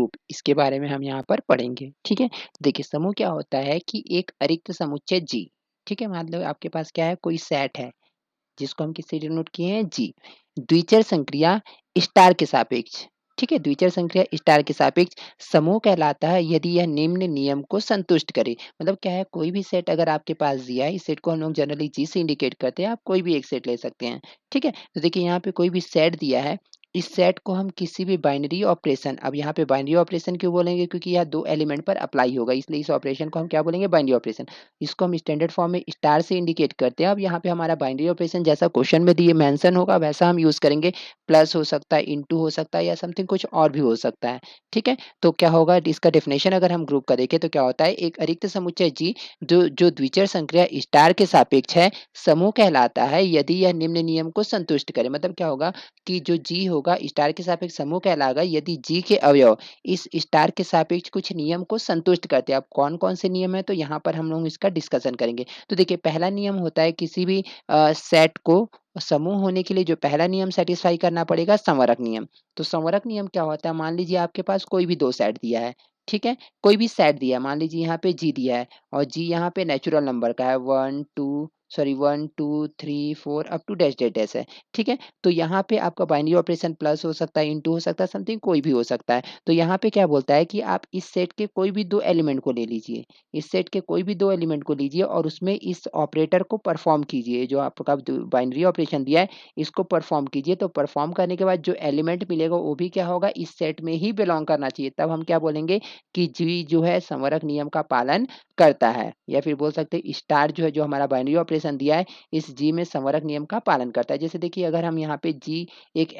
Group, इसके बारे में हम यहाँ पर पढ़ेंगे। ठीक है, देखिए समूह क्या होता है कि एक अरिक्त समुच्चय जी। ठीक है, मतलब आपके पास क्या है, कोई सेट है जिसको हम किससे डिनोट किए हैं, जी। द्विचर संक्रिया स्टार के सापेक्ष। ठीक है, द्विचर संक्रिया स्टार के सापेक्ष समूह कहलाता है यदि यह निम्न नियम को संतुष्ट करे। मतलब क्या है, कोई भी सेट अगर आपके पास दिया है, इस सेट को हम लोग जनरली जी से इंडिकेट करते हैं, आप कोई भी एक सेट ले सकते हैं। ठीक है, तो देखिए यहाँ पे कोई भी सेट दिया है, इस सेट को हम किसी भी बाइनरी ऑपरेशन, अब यहाँ पे बाइनरी ऑपरेशन क्यों बोलेंगे, क्योंकि यह दो एलिमेंट पर अप्लाई होगा, इसलिए इस ऑपरेशन को हम क्या बोलेंगे, बाइनरी ऑपरेशन। इसको हम स्टैंडर्ड फॉर्म में स्टार से इंडिकेट करते हैं। अब यहाँ पे हमारा बाइनरी ऑपरेशन जैसा क्वेश्चन में दिए मेंशन होगा वैसा हम यूज करेंगे। प्लस हो सकता है, इनटू हो सकता है, या समथिंग कुछ और भी हो सकता है। ठीक है, तो क्या होगा, इसका डेफिनेशन अगर हम ग्रुप का देखें तो क्या होता है, एक अरिक्त समुच्चय जी जो जो द्विचर संक्रिया स्टार के सापेक्ष है, समूह कहलाता है यदि यह निम्न नियम को संतुष्ट करे। मतलब क्या होगा कि जो जी होगा स्टार के सापेक्ष समूह कहलाएगा यदि जी के अवयव इस स्टार के सापेक्ष कुछ नियम को संतुष्ट करते हैं। अब कौन-कौन से नियम है, तो यहाँ पर हम लोग इसका डिस्कशन करेंगे। तो देखिए पहला नियम होता है किसी भी सेट को समूह होने के लिए जो पहला नियम सैटिस्फाई करना पड़ेगा, संवरक नियम। तो संवरक नियम क्या होता है, मान लीजिए आपके पास कोई भी 2 सेट दिया है, ठीक है? कोई भी सेट दिया है, मान लीजिए यहाँ पे जी दिया है और जी यहाँ पे नेचुरल नंबर का है 1, 2 sorry 1, 2, 3, 4 up to dash dash dash है, ठीक है? तो यहाँ पे आपका बाइनरी ऑपरेशन प्लस हो सकता है, इनटू हो सकता है, समथिंग कोई भी हो सकता है। तो यहाँ पे क्या बोलता है कि आप इस सेट के कोई भी 2 एलिमेंट को ले लीजिए। इस सेट के कोई भी 2 एलिमेंट को लीजिए और उसमें इस ऑपरेटर को परफ़ॉर्म कीजिए। जो आपका द बाइनरी ऑपरेशन दिया है, इसको परफ़ॉर्म कीजिए। तो परफ़ॉर्म करने के बाद जो एलिमेंट मिलेगा वो भी क्या होगा, इस सेट में ही बिलॉन्ग करना चाहिए। तब हम क्या बोलेंगे कि जी जो है संवरक नियम का पालन करता है। या फिर बोल सकते हैं स्टार जो है, जो हमारा बाइनरी ऑपरेशन दिया है, इस जी में संवरक नियम का पालन करता है। जैसे देखिए अगर हम यहाँ पे जी एक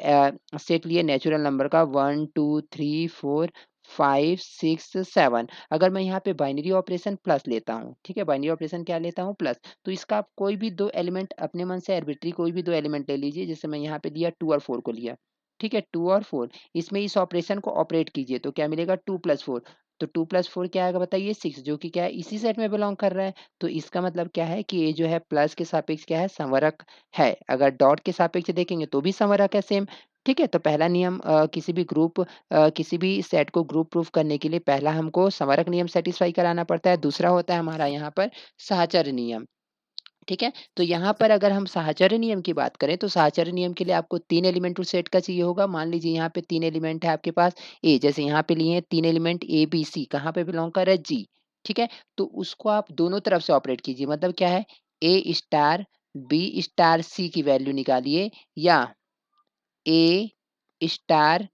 सेट लिए नेचुरल नंबर का 1, 2, 3, 4, 5, 6, 7, अगर मैं यहाँ पे बाइनरी ऑपरेशन प्लस लेता हूँ, ठीक है, बाइनरी ऑपरेशन क्या लेता हूँ, प्लस, तो इसका आप कोई भी 2 एलिमेंट अपने मन से आर्बिट्री कोई भी 2 एलिमेंट ले लीजिए। जैसे मैं यहाँ पे लिया 2 और 4 को लिया, ठीक है, 2 और 4, इसमें इस ऑपरेशन को ऑपरेट कीजिए तो क्या मिलेगा, 2 प्लस 4, तो 2 प्लस 4 क्या आएगा बताइए, 6, जो कि क्या है, इसी सेट में बिलॉन्ग कर रहा है। तो इसका मतलब क्या है कि ये जो है प्लस के सापेक्ष क्या है, संवरक है। अगर डॉट के सापेक्ष देखेंगे तो भी संवरक है सेम। ठीक है, तो पहला नियम किसी भी ग्रुप किसी भी सेट को ग्रुप प्रूफ करने के लिए पहला हमको संवरक नियम सेटिस्फाई कराना पड़ता है। दूसरा होता है हमारा यहाँ पर साहचर्य नियम। ठीक है, तो यहाँ पर अगर हम साहचर्य नियम की बात करें तो साहचर्य नियम के लिए आपको 3 एलिमेंट उस सेट का चाहिए होगा। मान लीजिए यहाँ पे 3 एलिमेंट है आपके पास ए, जैसे यहाँ पे लिए हैं 3 एलिमेंट ए, बी, सी, कहाँ पे बिलॉन्ग कर रहा है, जी। ठीक है, तो उसको आप दोनों तरफ से ऑपरेट कीजिए। मतलब क्या है, ए स्टार बी स्टार सी की वैल्यू निकालिए, या ए स्टार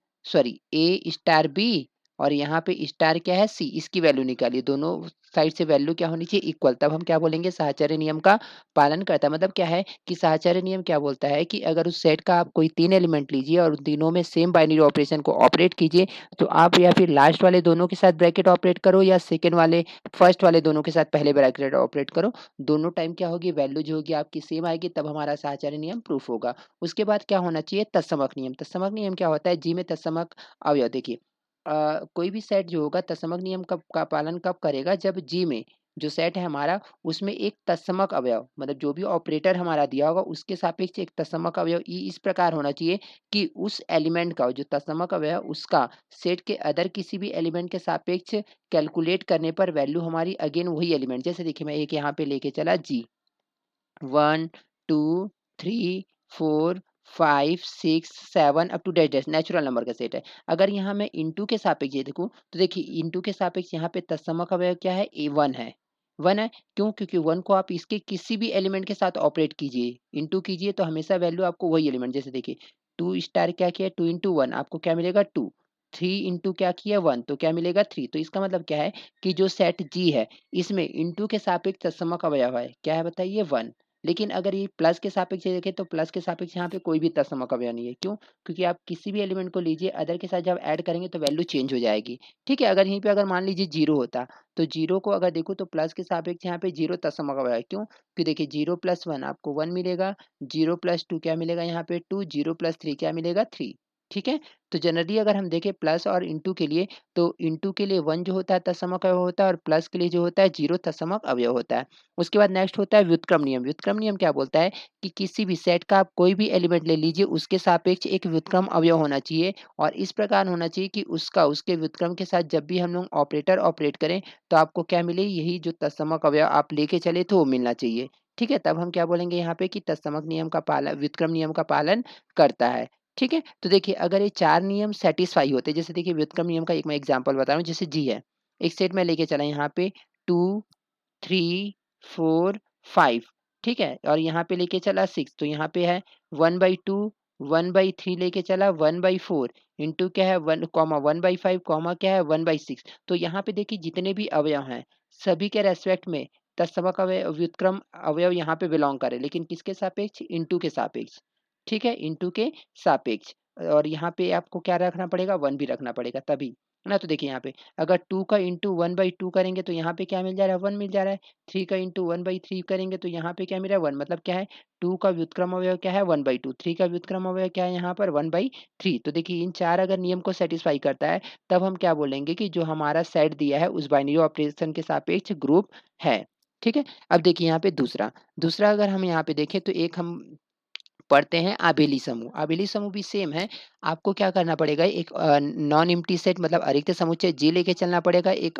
ए स्टार बी और यहाँ पे स्टार क्या है, सी, इसकी वैल्यू निकालिए। दोनों साइड से वैल्यू क्या होनी चाहिए, इक्वल। तब हम क्या बोलेंगे, साहचर्य नियम का पालन करता है। मतलब क्या है कि साहचर्य नियम क्या बोलता है कि अगर उस सेट का आप कोई 3 एलिमेंट लीजिए और उन तीनों में सेम बाइनरी ऑपरेशन को ऑपरेट कीजिए, तो आप या फिर लास्ट वाले दोनों के साथ ब्रैकेट ऑपरेट करो या सेकंड वाले फर्स्ट वाले दोनों के साथ पहले ब्रैकेट ऑपरेट करो, दोनों टाइम क्या होगी, वैल्यू जो होगी आपकी सेम आएगी, तब हमारा साहचर्य नियम प्रूफ होगा। उसके बाद क्या होना चाहिए, तत्समक नियम। तत्समक नियम क्या होता है, जी में तत्समक अवयव देखिए, कोई भी सेट जो होगा तत्समक नियम कब का पालन कब करेगा, जब जी में जो सेट है हमारा उसमें एक तत्समक अवयव, मतलब जो भी ऑपरेटर हमारा दिया होगा उसके सापेक्ष एक तत्समक अवयव ई इस प्रकार होना चाहिए कि उस एलिमेंट का जो तत्समक अवयव उसका सेट के अदर किसी भी एलिमेंट के सापेक्ष कैलकुलेट करने पर वैल्यू हमारी अगेन वही एलिमेंट, जैसे देखिए मैं एक यहाँ पे लेके चला जी 1, 2, 3, 4, 5, 6, 7 up to dash dash natural number का सेट है। अगर यहाँ मैं इंटू के सापेक्ष ये देखूँ, तो देखिए इंटू के सापेक्ष यहाँ पे तत्समक अवयव क्या है, ए 1 है। 1 है, क्यों? क्योंकि 1 को आप इसके किसी भी एलिमेंट के साथ ऑपरेट कीजिए, इंटू कीजिए तो हमेशा वैल्यू आपको वही एलिमेंट, जैसे देखिए 2 स्टार क्या किया, 2 इंटू 1 आपको क्या मिलेगा 2, 3 इंटू क्या किया 1 तो क्या मिलेगा 3। तो इसका मतलब क्या है कि जो सेट जी है इसमें इंटू के सापेक्ष तत्समक अवयव है, क्या है बताइए 1। लेकिन अगर ये प्लस के सापेक्ष से देखें तो प्लस के सापेक्ष यहाँ पे कोई भी तत्समक अवयव नहीं है। क्यों? क्योंकि आप किसी भी एलिमेंट को लीजिए अदर के साथ जब ऐड करेंगे तो वैल्यू चेंज हो जाएगी। ठीक है? अगर यहीं पे अगर मान लीजिए 0 होता, तो 0 को अगर देखूँ तो प्लस के सापेक्ष यहाँ पे 0 तत्समक अवयव है। क्यों? क्योंकि देखिए 0 प्लस 1 आपको 1 मिलेगा, 0 प्लस 2 क्या मिलेगा यहाँ पे 2, 0 प्लस 3 क्या मिलेगा 3। ठीक है? तो जनरली अगर हम देखें प्लस और इनटू के लिए, तो इनटू के लिए 1 जो होता है तत्समक अवयव होता है और प्लस के लिए जो होता है 0 तत्समक अवयव होता है। उसके बाद नेक्स्ट होता है व्युत्क्रम नियम। व्युत्क्रम नियम क्या बोलता है कि किसी भी सेट का आप कोई भी एलिमेंट ले लीजिए, उसके सापेक्ष एक व्युत्क्रम अवयव होना चाहिए और इस प्रकार होना चाहिए कि उसका उसके व्युत्क्रम के साथ जब भी हम लोग ऑपरेटर ऑपरेट करें, तो आपको क्या मिले? यही जो तत्समक अवयव आप लेके चले तो वो मिलना चाहिए। ठीक है? तब हम क्या बोलेंगे यहाँ पे कि तत्समक नियम का पालन व्युत्क्रम नियम का पालन करता है। ठीक है? तो देखिए अगर ये 4 नियम सैटिस्फाई होते हैं, जैसे देखिए व्युत्क्रम नियम का एक मैं एग्ज़ाम्पल बता रहा हूँ, जैसे जी है। एक सेट में लेके चला यहाँ पे 2, 3, 4, 5 ठीक है? और यहाँ पे लेके चला 6 तो यहाँ पे है 1/2 1/3 लेके चला 1/4 इंटू क्या है 1 कॉमा 1/5 कॉमा क्या है 1/6 तो यहाँ पे देखिए जितने भी अवयव हैं, सभी के रेस्पेक्ट में तत्समक अवयव व्युत्क्रम अवयव यहाँ पे बिलॉन्ग करे, लेकिन किसके सापेक्ष? इंटू के सापेक्ष। ठीक है? इंटू के सापेक्ष और यहाँ पे आपको क्या रखना पड़ेगा? 1 भी रखना पड़ेगा तभी, है ना? तो देखिए यहाँ पे अगर 2 का इंटू 1/2 करेंगे तो यहाँ पे क्या मिल जा रहा है? 1 मिल जा रहा है। 3 का इंटू 1/3 करेंगे तो यहाँ पे क्या मिल रहा है? 1 मतलब क्या है? 2 का व्युत्क्रम अवयव क्या है? 1/2 3 का व्युत्क्रम अवयव क्या है यहाँ पर? 1/3 तो देखिए इन 4 अगर नियम को सैटिस्फाई करता है, तब हम क्या बोलेंगे कि जो हमारा सेट दिया है उस बाइनरी ऑपरेशन के सापेक्ष ग्रुप है। ठीक है? अब देखिए यहाँ पे दूसरा, दूसरा अगर हम यहाँ पे देखें तो एक हम पढ़ते हैं आबेली समूह। आबेली समूह भी सेम है। आपको क्या करना पड़ेगा एक नॉन एम्प्टी सेट मतलब अरिक्त समुच्चय जी लेके चलना पड़ेगा, एक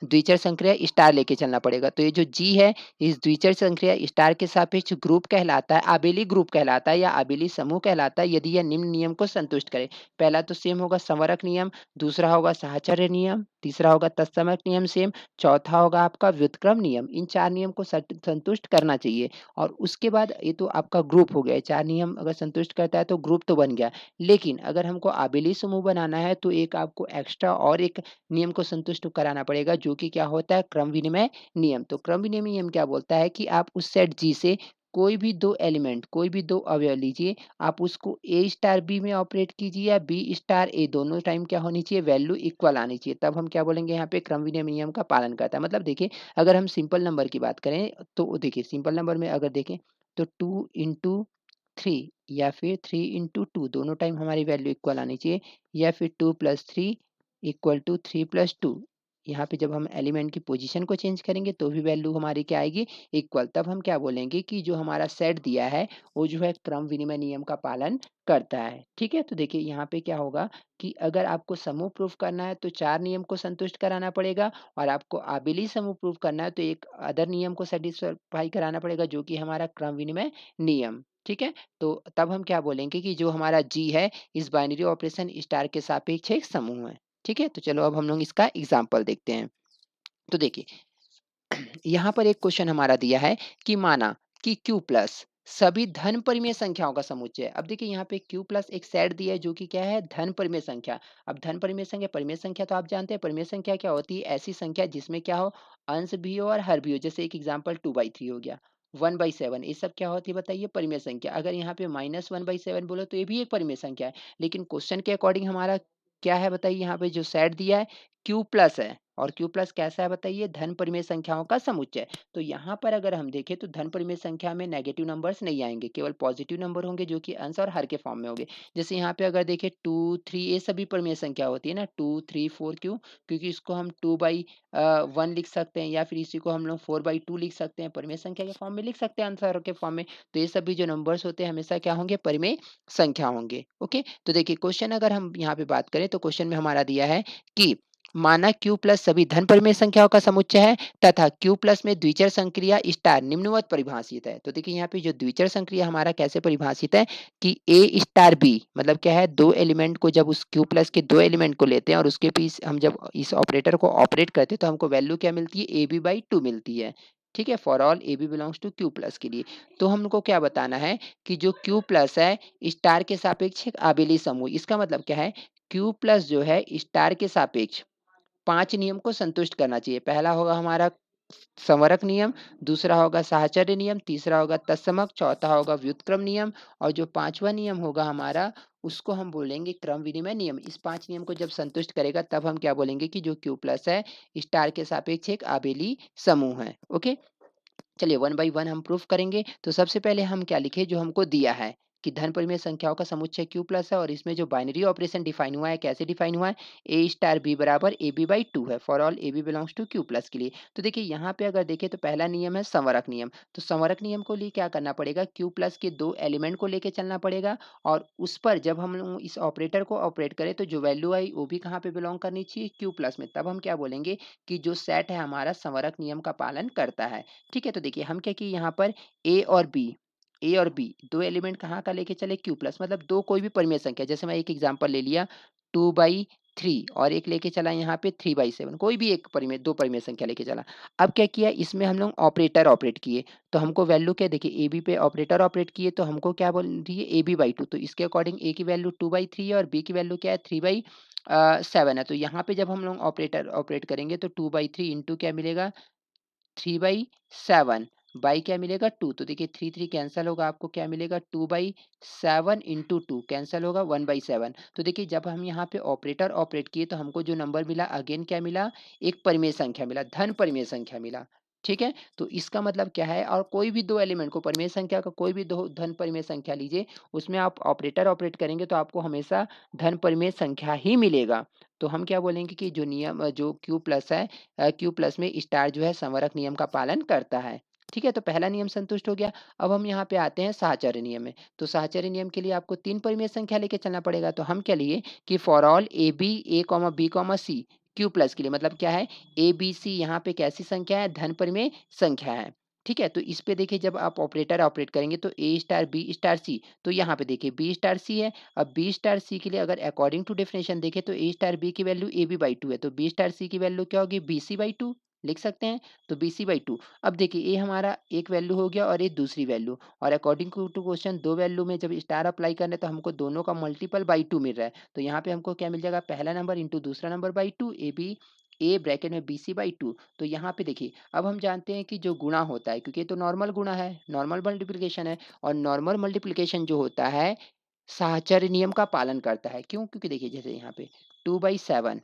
द्विचर संक्रिया स्टार लेके चलना पड़ेगा। तो ये जो जी है, इस द्विचर संक्रिया स्टार के सापेक्ष ग्रुप कहलाता है, आबेली ग्रुप कहलाता है या आबेली समूह कहलाता है यदि यह निम्न नियम को संतुष्ट करे। पहला तो सेम होगा संवरक नियम, दूसरा होगा साहचर्य नियम, तीसरा होगा तत्समक नियम सेम, चौथा होगा आपका व्युत्क्रम नियम। इन 4 नियम को संतुष्ट करना चाहिए। और उसके बाद ये तो आपका ग्रुप हो गया, 4 नियम अगर संतुष्ट करता है तो ग्रुप तो बन गया। लेकिन अगर हमको आबेली समूह बनाना है तो एक आपको एक्स्ट्रा और एक नियम को संतुष्ट कराना पड़ेगा जो कि क्या होता है क्रम विनिमय नियम। तो क्रम विनिमय नियम क्या बोलता है कि आप उस सेट जी से कोई भी 2 एलिमेंट, कोई भी 2 अवयव लीजिए, आप उसको ए स्टार बी में ऑपरेट कीजिए या बी स्टार ए दोनों टाइम क्या होनी चाहिए वैल्यू इक्वल आनी चाहिए। तब हम क्या बोलेंगे यहाँ पे क्रम विनिमय नियम का पालन करता है। मतलब देखिए अगर हम सिंपल नंबर की बात करें तो देखिए सिंपल नंबर में अगर देखें तो 2 इंटू 3 या फिर 3 इंटू 2 दोनों टाइम हमारी वैल्यू इक्वल आनी चाहिए या फिर 2 प्लस 3 इक्वल टू 3 प्लस 2 यहाँ पे जब हम एलिमेंट की पोजीशन को चेंज करेंगे तो भी वैल्यू हमारी क्या आएगी इक्वल। तब हम क्या बोलेंगे कि जो हमारा सेट दिया है वो जो है क्रम विनिमय नियम का पालन करता है। ठीक है? तो देखिए यहाँ पे क्या होगा कि अगर आपको समूह प्रूफ करना है तो 4 नियम को संतुष्ट कराना पड़ेगा और आपको आबेली समूह प्रूफ करना है तो एक अदर नियम को सैटिस्फाई कराना पड़ेगा जो कि हमारा क्रम विनिमय नियम। ठीक है? तो तब हम क्या बोलेंगे कि जो हमारा जी है इस बाइनरी ऑपरेशन स्टार के सापेक्ष एक समूह है। ठीक है? तो चलो अब हम लोग इसका एग्जाम्पल देखते हैं। तो देखिए यहाँ पर एक क्वेश्चन हमारा दिया है कि माना कि Q प्लस सभी धन परिमेय संख्याओं का समुच्चय है। अब देखिए यहाँ पे Q प्लस एक सेट दिया है जो कि क्या है धन परिमेय संख्या। अब धन परिमेय संख्या तो आप जानते हैं परिमेय संख्या क्या होती है ऐसी संख्या जिसमें क्या हो अंश भी हो और हर भी हो। जैसे एक एग्जांपल 2/3 हो गया 1/7 ये सब क्या होती है बताइए परिमेय संख्या। अगर यहाँ पे -1/7 बोलो तो ये भी एक परिमेय संख्या है। लेकिन क्वेश्चन के अकॉर्डिंग हमारा क्या है बताइए यहाँ पे जो सेट दिया है Q प्लस है और Q प्लस कैसा है बताइए धन परिमेय संख्याओं का समुच्चय। तो यहाँ पर अगर हम देखें तो धन परिमेय संख्या में नेगेटिव नंबर्स नहीं आएंगे, केवल पॉजिटिव नंबर होंगे जो कि अंश और हर के फॉर्म में होंगे। जैसे यहाँ पे अगर देखें 2 3 ये सभी परिमेय संख्या होती है ना 2 3 4 क्यों? क्योंकि इसको हम 2/1 लिख सकते हैं या फिर इसी को हम लोग 4/2 लिख सकते हैं परिमेय संख्या के फॉर्म में लिख सकते हैं अंश और हर के फॉर्म में। तो ये सभी जो नंबर्स होते हैं हमेशा क्या होंगे परिमेय संख्या होंगे। ओके तो देखिए क्वेश्चन अगर हम यहाँ पे बात करें तो क्वेश्चन में हमारा दिया है कि माना Q प्लस सभी धन परिमेय संख्याओं का समुच्चय है तथा Q प्लस में द्विचर संक्रिया स्टार निम्नवत परिभाषित है। तो देखिए यहाँ पे जो द्विचर संक्रिया हमारा कैसे परिभाषित है कि A स्टार B मतलब क्या है दो एलिमेंट को जब उस Q प्लस के दो एलिमेंट को लेते हैं और उसके बीच हम जब इस ऑपरेटर को ऑपरेट करते हैं तो हमको वैल्यू क्या मिलती है AB/2 मिलती है। ठीक है for all AB belongs to Q plus के लिए। तो हमको क्या बताना है कि जो Q प्लस है स्टार के सापेक्ष एक आबेली समूह। इसका मतलब क्या है Q प्लस जो है स्टार के सापेक्ष 5 नियम को संतुष्ट करना चाहिए। पहला होगा हमारा संवरक नियम, दूसरा होगा साहचर्य नियम, तीसरा होगा तत्समक, चौथा होगा व्युत्क्रम नियम और जो 5वां नियम होगा हमारा उसको हम बोलेंगे क्रम विनिमय नियम। इस 5 नियम को जब संतुष्ट करेगा तब हम क्या बोलेंगे कि जो Q प्लस है स्टार के सापेक्ष एक आबेली समूह है। ओके चलिए 1 बाय 1 हम प्रूफ करेंगे। तो सबसे पहले हम क्या लिखें जो हमको दिया है कि धन परिमेय संख्याओं का समुच्चय q प्लस है और इसमें जो बाइनरी ऑपरेशन डिफाइन हुआ है कैसे डिफाइन हुआ है, a स्टार b बराबर ए बी बाई टू है for all A B belongs to q plus के लिए। तो देखिए यहाँ पे अगर देखें तो पहला नियम है संवरक नियम। तो संवरक नियम को लिए क्या करना पड़ेगा, q प्लस के दो एलिमेंट को लेके चलना पड़ेगा और उस पर जब हम लोग इस ऑपरेटर को ऑपरेट करें तो जो वैल्यू आई वो भी कहाँ पे बिलोंग करनी चाहिए, q प्लस में। तब हम क्या बोलेंगे कि जो सेट है हमारा संवरक नियम का पालन करता है। ठीक है, तो देखिए हम क्या किए यहाँ पर ए और बी दो एलिमेंट कहाँ का लेके चले, क्यू प्लस, मतलब दो कोई भी परिमेय संख्या, जैसे मैं एक एग्जांपल ले लिया 2/3 और एक लेके चला यहाँ पे 3/7, कोई भी एक परिमेय, दो परिमेय संख्या लेके चला। अब क्या किया, इसमें हम लोग ऑपरेटर ऑपरेट किए तो हमको वैल्यू क्या, देखिए ए बी पे ऑपरेटर ऑपरेट किए तो हमको क्या बोल रही है, ए बी बाई टू। तो इसके अकॉर्डिंग ए की वैल्यू 2/3 है और बी की वैल्यू क्या है, 3/7 है। तो यहाँ पे जब हम लोग ऑपरेटर ऑपरेट करेंगे तो 2/3 इंटू क्या मिलेगा, 3/7 बाई क्या मिलेगा, 2। तो देखिए 3 कैंसल होगा, आपको क्या मिलेगा, 2/7 इंटू 2 कैंसल होगा, 1/7। तो देखिए जब हम यहाँ पे ऑपरेटर ऑपरेट किए तो हमको जो नंबर मिला अगेन क्या मिला, एक परिमेय संख्या मिला, धन परिमेय संख्या मिला। ठीक है, तो इसका मतलब क्या है, और कोई भी दो एलिमेंट को परिमेय संख्या का कोई भी दो धन परिमेय संख्या लीजिए, उसमें आप ऑपरेटर ऑपरेट करेंगे तो आपको हमेशा धन परिमेय संख्या ही मिलेगा। तो हम क्या बोलेंगे कि जो नियम जो क्यू प्लस है, क्यू प्लस में स्टार जो है संवरक नियम का पालन करता है। ठीक है, तो पहला नियम संतुष्ट हो गया। अब हम यहाँ पे आते हैं साहचर्य नियम में। तो साहचर्य नियम के लिए आपको तीन परिमेय संख्या लेके चलना पड़ेगा। तो हम क्या लिए कि for all A B A comma B comma C Q plus के लिए, मतलब क्या है, ए बी सी यहाँ पे कैसी संख्या है, धन परिमेय संख्या है। ठीक है, तो इस पे देखिए जब आप ऑपरेटर ऑपरेट करेंगे तो A star B star c, तो यहाँ पे देखिए बी स्टार सी है। अब बी स्टार सी के लिए अगर अकॉर्डिंग टू डेफिनेशन देखें तो ए स्टार बी की value A B by two है, तो बी स्टार सी की वैल्यू क्या होगी, बी सी बाई टू लिख सकते हैं। तो बी सी बाई टू। अब देखिए ये हमारा एक वैल्यू हो गया और ये दूसरी वैल्यू, और अकॉर्डिंग टू क्वेश्चन दो वैल्यू में जब स्टार अप्लाई करना है तो हमको दोनों का मल्टीपल बाई टू मिल रहा है। तो यहाँ पे हमको क्या मिल जाएगा, पहला नंबर इंटू दूसरा नंबर by two, A B A bracket में बी सी बाई टू। तो यहाँ पे देखिए अब हम जानते हैं कि जो गुणा होता है, क्योंकि ये तो नॉर्मल गुणा है, नॉर्मल मल्टीप्लिकेशन है, और नॉर्मल मल्टीप्लिकेशन जो होता है साहचर्य नियम का पालन करता है। क्यों? क्योंकि देखिए जैसे यहाँ पे 2/7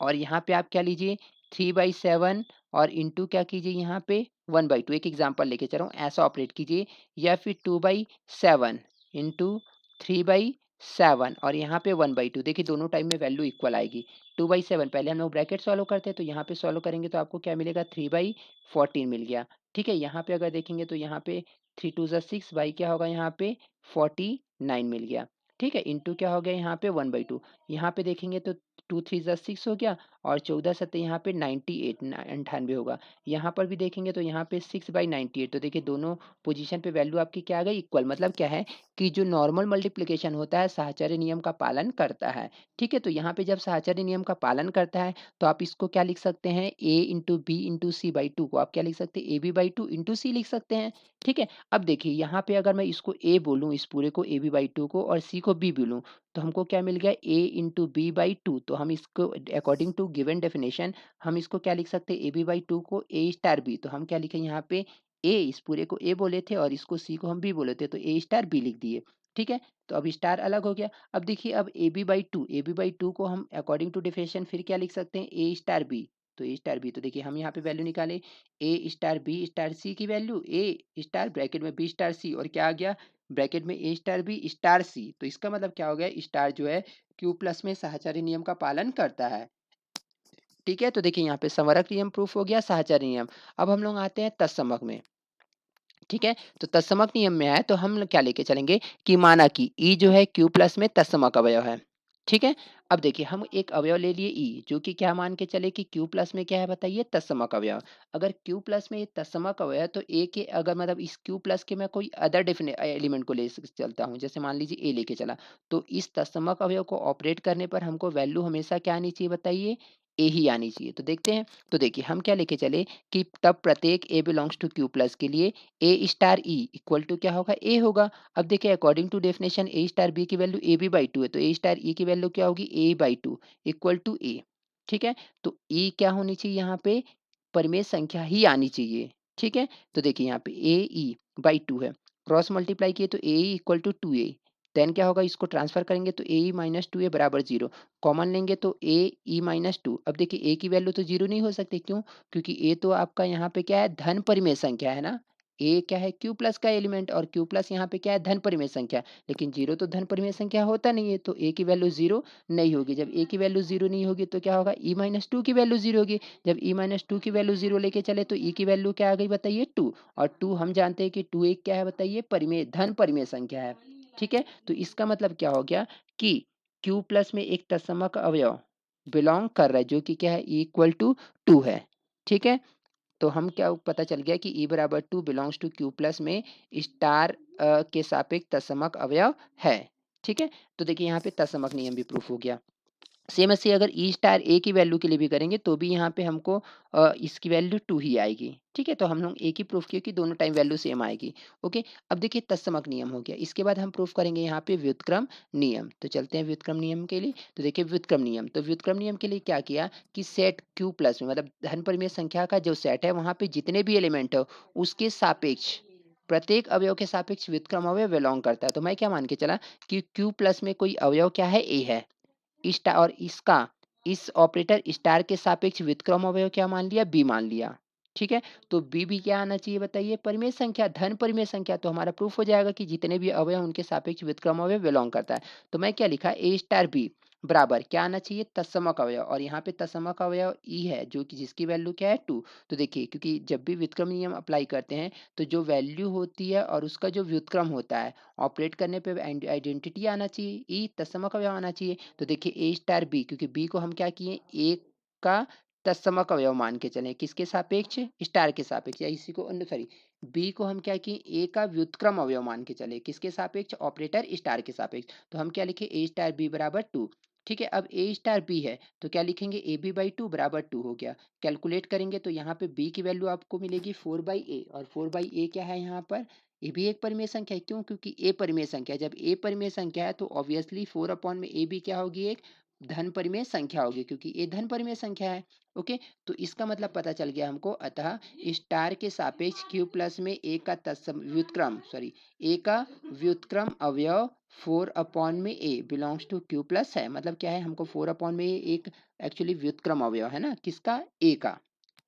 और यहाँ पे आप क्या लीजिए, 3/7 और इंटू क्या कीजिए यहाँ पे 1/2, एक एग्जांपल लेके चल रहा हूँ, ऐसा ऑपरेट कीजिए, या फिर 2/7 इंटू 3/7 और यहाँ पे 1/2। देखिए दोनों टाइम में वैल्यू इक्वल आएगी। 2/7 पहले हम लोग ब्रैकेट सॉल्व करते हैं तो यहाँ पे सॉल्व करेंगे तो आपको क्या मिलेगा, 3/14 मिल गया। ठीक है, यहाँ पे अगर देखेंगे तो यहाँ पे 3 2 6 बाई क्या होगा, यहाँ पे 49 मिल गया। ठीक है, इंटू क्या हो गया यहाँ पे 1/2। यहाँ पे देखेंगे तो 2 3 6 हो गया और 14 सत्ते यहाँ पे 98 98 होगा। यहाँ पर भी देखेंगे तो यहाँ पे 6/98। तो देखिए दोनों पोजीशन पे वैल्यू आपकी क्या आ गई, इक्वल। मतलब क्या है कि जो नॉर्मल मल्टीप्लिकेशन होता है साहचर्य नियम का पालन करता है। ठीक है, तो यहाँ पे जब साहचर्य नियम का पालन करता है तो आप इसको क्या लिख सकते हैं, A into B into C by two को आप क्या लिख सकते हैं, A B by two into C लिख सकते हैं। ठीक है, अब देखिए यहाँ पे अगर मैं इसको ए बोलूँ, इस पूरे को ए बी बाई टू को, और सी को बी बोलूँ, तो हमको क्या मिल गया, ए इंटू बी बाई टू। तो हम इसको अकॉर्डिंग टू गिवन डेफिनेशन हम इसको क्या लिख सकते हैं, ए बी बाई टू को ए स्टार बी। तो हम क्या लिखे यहाँ पे, ए इस पूरे को ए बोले थे और इसको सी को हम बी बोले थे, तो ए स्टार बी लिख दिए। ठीक है, तो अब स्टार अलग हो गया। अब देखिए अब ए बी बाई टू को हम अकॉर्डिंग टू डेफिनेशन फिर क्या लिख सकते हैं, ए स्टार बी। तो ए स्टार बी, तो देखिए हम यहाँ पे वैल्यू निकाले, ए स्टार बी स्टार सी की वैल्यू, ए स्टार ब्रैकेट में बी स्टार सी, और क्या आ गया ब्रैकेट में ए स्टार बी स्टार सी। तो इसका मतलब क्या हो गया, स्टार जो है क्यू प्लस में साहचर्य नियम का पालन करता है। ठीक है, तो देखिए यहाँ पे संवरक नियम प्रूफ हो गया, साहचर्य नियम। अब हम लोग आते हैं तत्समक में। ठीक है, तो तत्समक नियम में है तो हम लोग क्या लेके चलेंगे कि माना कि ई जो है क्यू प्लस में तत्समक अवयव है। ठीक है, अब देखिए हम एक अवयव ले लिए ई, जो कि क्या मान के चले कि क्यू प्लस में क्या है बताइए, तत्समक अवयव। अगर क्यू प्लस में ये तत्समक अवयव है तो ए के अगर मतलब इस क्यू प्लस के मैं कोई अदर डेफिने एलिमेंट को चलता हूँ, जैसे मान लीजिए ए लेके चला, तो इस तत्समक अवयव को ऑपरेट करने पर हमको वैल्यू हमेशा क्या आनी चाहिए बताइए, ए ही आनी चाहिए। तो देखते हैं, तो देखिए हम क्या लेके चले कि तब प्रत्येक A belongs to Q plus के लिए A star E equal to क्या होगा, ए होगा। अब देखिए according to definition A star B की value A B by two है, तो ए स्टार ई की वैल्यू क्या होगी, A by two equal to A. ठीक है, तो ई क्या होनी चाहिए यहाँ पे, परिमेय संख्या ही आनी चाहिए। ठीक है, तो देखिए यहाँ पे ए ई बाई टू है, क्रॉस मल्टीप्लाई किए तो A equal to two A, then क्या होगा, इसको ट्रांसफर करेंगे तो ए माइनस टू ए बराबर जीरो, कॉमन लेंगे तो ए ई माइनस टू। अब देखिए ए की वैल्यू तो जीरो नहीं हो सकती, क्यों, क्योंकि ए तो आपका यहाँ पे क्या है, धन परिमेय संख्या है ना, ए क्या है क्यू प्लस का एलिमेंट और क्यू प्लस यहाँ पे क्या है धन परिमेय संख्या, लेकिन जीरो तो धन परिमेय संख्या होता नहीं है, तो ए की वैल्यू जीरो नहीं होगी। जब ए की वैल्यू जीरो नहीं होगी तो क्या होगा, ई माइनस टू की वैल्यू जीरो होगी। जब ई माइनस टू की वैल्यू जीरो लेके चले तो ई की वैल्यू क्या आ गई बताइए, टू। और टू हम जानते हैं कि टू एक क्या है बताइए, परिमेय धन परिमेय संख्या है। ठीक है, तो इसका मतलब क्या हो गया कि क्यू प्लस में एक तत्समक अवयव बिलोंग कर रहा है जो कि क्या है इक्वल टू टू है। ठीक है, तो हम क्या पता चल गया कि E बराबर two belongs to Q plus में स्टार के सापेक्ष तत्समक अवयव है। ठीक है, तो देखिए यहाँ पे तत्समक नियम भी प्रूफ हो गया। सेम ऐसे अगर ई स्टार ए की वैल्यू के लिए भी करेंगे तो भी यहाँ पे हमको इसकी वैल्यू टू ही आएगी। ठीक है, तो हम लोग एक ही प्रूफ किया कि दोनों टाइम वैल्यू सेम आएगी। ओके, अब देखिए तत्समक नियम हो गया, इसके बाद हम प्रूफ करेंगे यहाँ पे व्युत्क्रम नियम। तो चलते हैं व्युत्क्रम नियम के लिए। तो देखिए व्युत्क्रम नियम, तो व्युत्क्रम नियम के लिए क्या किया कि सेट क्यू प्लस में मतलब धन परिमेय संख्या का जो सेट है वहाँ पे जितने भी एलिमेंट हो उसके सापेक्ष प्रत्येक अवयव के सापेक्ष व्युत्क्रम अवयव बिलोंग करता है। तो मैं क्या मान के चला कि क्यू प्लस में कोई अवयव क्या है, ए है। स्टार और इसका इस ऑपरेटर स्टार के सापेक्ष व्युत्क्रम अवयव क्या मान लिया, बी मान लिया। ठीक है, तो बी भी क्या आना चाहिए बताइए, परिमेय संख्या, धन परिमेय संख्या। तो हमारा प्रूफ हो जाएगा कि जितने भी अवयव उनके सापेक्ष व्युत्क्रम अवयव बिलोंग करता है। तो मैं क्या लिखा, ए स्टार बी बराबर क्या आना चाहिए, तत्समक अवयव। और यहाँ पे तत्समक अवयव ई है जो कि जिसकी वैल्यू क्या है, टू। तो देखिए क्योंकि जब भी व्युत्क्रम नियम अप्लाई करते हैं तो जो वैल्यू होती है और उसका जो व्युत्क्रम होता है ऑपरेट करने पे आइडेंटिटी आना चाहिए, ई तत्समक अवयव आना चाहिए। तो देखिए ए स्टार बी, क्योंकि बी को हम क्या किए, ए का तत्समक अवयव मान के चले, किसके सापेक्ष, स्टार के सापेक्ष। या इसी को सॉरी, बी को हम क्या किए, ए का व्युत्क्रम अवयव मान के चले, किसके सापेक्ष, ऑपरेटर स्टार के सापेक्ष। तो हम क्या लिखे, ए स्टार बी बराबर टू। ठीक है, अब ए स्टार बी है तो क्या लिखेंगे, ए बी बाई टू बराबर टू हो गया। कैलकुलेट करेंगे तो यहाँ पे बी की वैल्यू आपको मिलेगी फोर बाई ए, और फोर बाई ए क्या है यहाँ पर, ये भी एक परिमेय संख्या है। क्यों, क्योंकि ए परिमेय संख्या है। जब ए परिमेय संख्या है तो ऑब्वियसली फोर अपॉन में ए भी क्या होगी, एक धन परिमेय संख्या होगी, क्योंकि ए धन परिमेय संख्या है। ओके, तो इसका मतलब पता चल गया हमको। अतः स्टार के सापेक्ष क्यू प्लस में ए का व्युत्क्रम सॉरी ए का व्युत्क्रम अवयव फोर अपॉन में ए बिलोंग्स टू क्यू प्लस है। मतलब क्या है, हमको फोर अपॉन में एक एक्चुअली व्युत्क्रम अवयव है ना, किसका, ए का।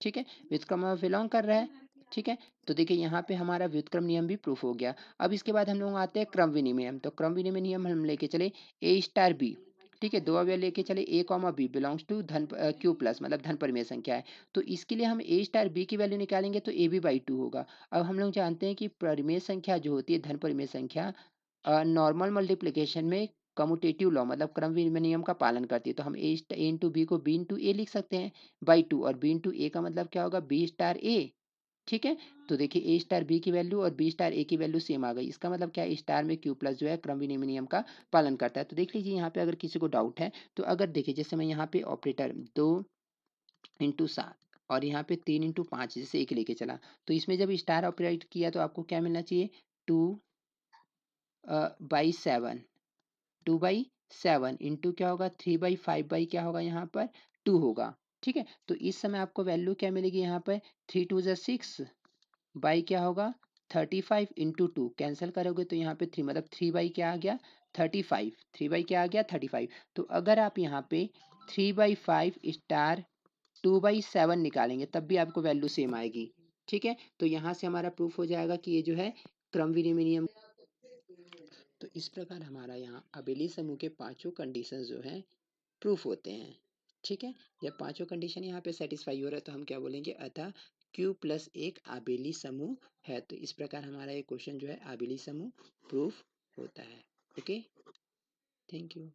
ठीक है, व्युत्क्रम अवयव बिलोंग कर रहा है। ठीक है, तो देखिए यहाँ पे हमारा व्युत्क्रम नियम भी प्रूफ हो गया। अब इसके बाद हम लोग आते हैं क्रम विनिमय नियम। तो क्रम विनिमय नियम हम लेके चले, ए स्टार बी। ठीक है, दो अवयव लेके चले, ए कॉमा बी बिलोंग्स टू धन क्यू प्लस मतलब धन परिमेय संख्या है। तो इसके लिए हम ए स्टार बी की वैल्यू निकालेंगे तो ए बी बाई टू होगा। अब हम लोग जानते हैं कि परिमेय संख्या जो होती है, धन परिमेय संख्या नॉर्मल मल्टीप्लिकेशन में कम्यूटेटिव लॉ मतलब क्रम विनिमय नियम का पालन करती है। तो हम ए इंटू बी को बी इंटू ए लिख सकते हैं बाई टू, और बी इंटू ए का मतलब क्या होगा, बी स्टार ए। ठीक है, तो देखिए ए स्टार बी की वैल्यू और बी स्टार ए की वैल्यू सेम आ गई। इसका मतलब क्या है, स्टार में क्यू प्लस जो है क्रम विनिमय नियम का पालन करता है। तो देख लीजिए यहाँ पे अगर किसी को डाउट है तो अगर देखिए जैसे मैं यहाँ पे ऑपरेटर दो इंटू सात और यहाँ पे तीन इंटू पाँच जैसे एक लेके चला, तो इसमें जब स्टार ऑपरेट किया तो आपको क्या मिलना चाहिए, two by seven, two by seven into क्या होगा, थ्री बाई फाइव बाई क्या होगा यहाँ पर, टू होगा। ठीक है, तो इस समय आपको वैल्यू क्या मिलेगी यहाँ पर, थ्री टू ज़ा सिक्स बाई क्या होगा, thirty five into two, cancel करोगे तो यहाँ पे थ्री मतलब थ्री बाई क्या आ गया, थर्टी फाइव, थ्री बाई क्या आ गया, थर्टी फाइव। तो अगर आप यहाँ पे three by five star two by seven निकालेंगे तब भी आपको वैल्यू सेम आएगी। ठीक है, तो यहाँ से हमारा प्रूफ हो जाएगा कि ये जो है क्रम विनिमय नियम। तो इस प्रकार हमारा यहाँ अबेली समूह के पांचों कंडीशन जो हैं प्रूफ होते हैं। ठीक है, जब पांचों कंडीशन यहाँ पे सेटिस्फाई हो रहा है तो हम क्या बोलेंगे, अतः Q प्लस एक आबेली समूह है। तो इस प्रकार हमारा ये क्वेश्चन जो है आबेली समूह प्रूफ होता है। Okay, thank you.